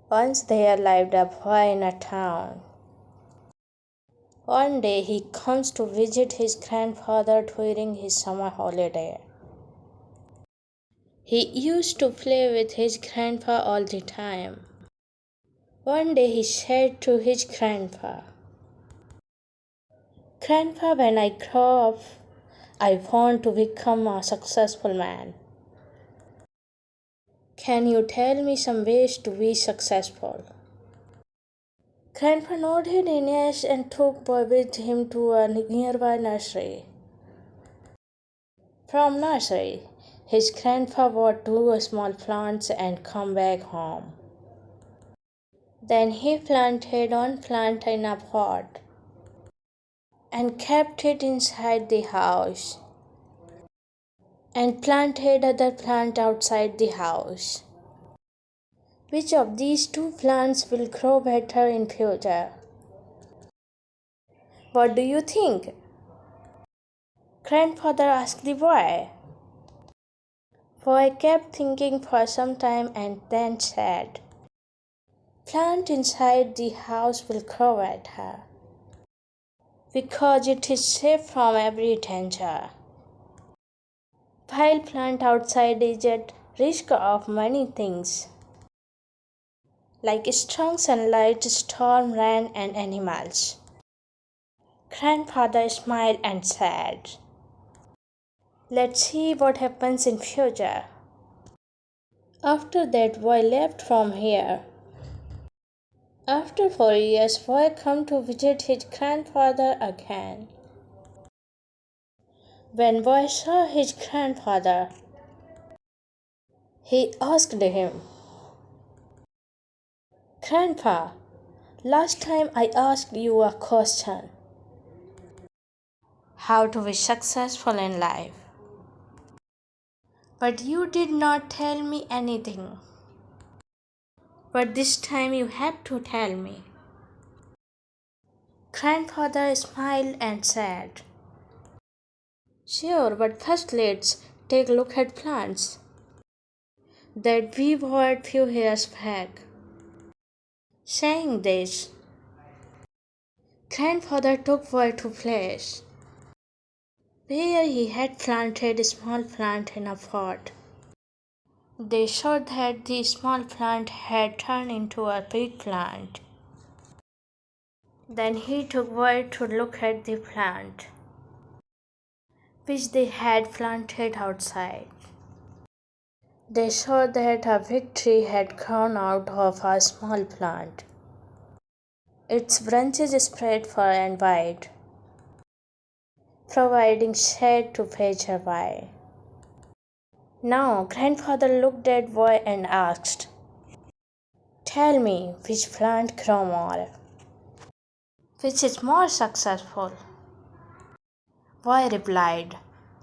Once there lived a boy in a town. One day he comes to visit his grandfather during his summer holiday. He used to play with his grandpa all the time. One day he said to his grandpa, "Grandpa, when I grow up, I want to become a successful man. Can you tell me some ways to be successful?" Grandpa nodded in yes and took boy with him to a nearby nursery. From nursery, his grandpa bought two small plants and come back home. Then he planted one plant in a pot and kept it inside the house and planted other plant outside the house. Which of these two plants will grow better in future? What do you think? Grandfather asked the boy. Boy kept thinking for some time and then said, "Plant inside the house will grow better because it is safe from every danger. While plant outside is at risk of many things like strong sunlight, storm, rain, and animals." Grandfather smiled and said, "Let's see what happens in future." After that, boy left from here. After 4 years, boy come to visit his grandfather again. When boy saw his grandfather, he asked him, "Grandpa, last time I asked you a question. How to be successful in life. But you did not tell me anything. But this time you have to tell me." Grandfather smiled and said, "Sure, but first let's take a look at plants that we bought few years back." Saying this, grandfather took boy to place where he had planted a small plant in a pot. They saw that the small plant had turned into a big plant. Then he took boy to look at the plant which they had planted outside. They saw that a big tree had grown out of a small plant. Its branches spread far and wide, providing shade to passerby. Now grandfather looked at boy and asked, "Tell me, which plant grew more? Which is more successful?" Boy replied,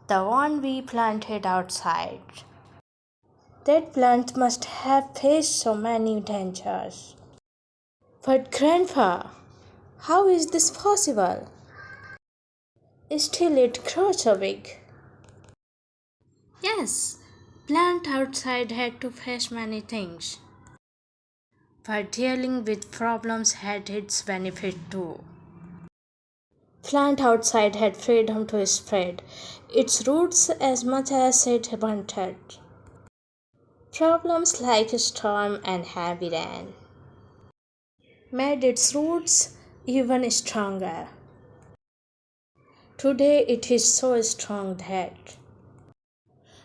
"The one we planted outside. That plant must have faced so many dangers." "But grandpa, how is this possible? Still it grows so big." Yes, plant outside had to face many things, but dealing with problems had its benefit too. Plant outside had freedom to spread its roots as much as it wanted. Problems like storm and heavy rain made its roots even stronger. Today it is so strong that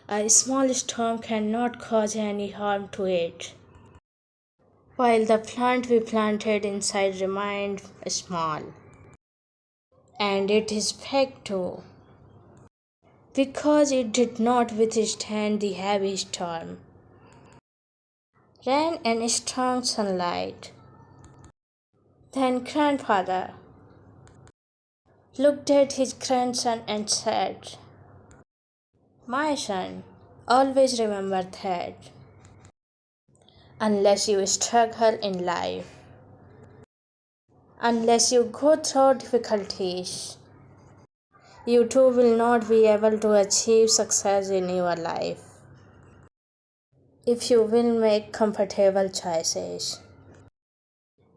a small storm cannot cause any harm to it, while the plant we planted inside remained small. And it is fake too, because it did not withstand the heavy storm, rain, and strong sunlight. Then grandfather looked at his grandson and said, "My son, always remember that unless you struggle in life, unless you go through difficulties, you too will not be able to achieve success in your life. If you will make comfortable choices,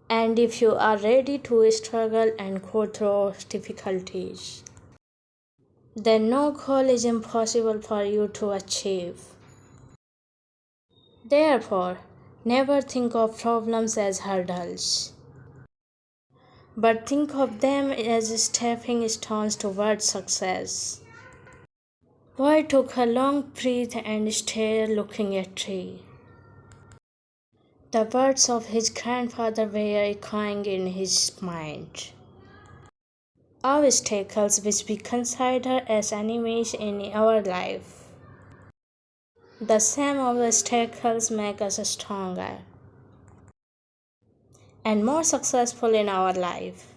and if you are ready to struggle and go through difficulties, then no goal is impossible for you to achieve. Therefore, never think of problems as hurdles, but think of them as stepping stones towards success. Boy took a long breath and stared looking at the tree. The words of his grandfather were echoing in his mind. Obstacles which we consider as enemies in our life. The same obstacles make us stronger and more successful in our life.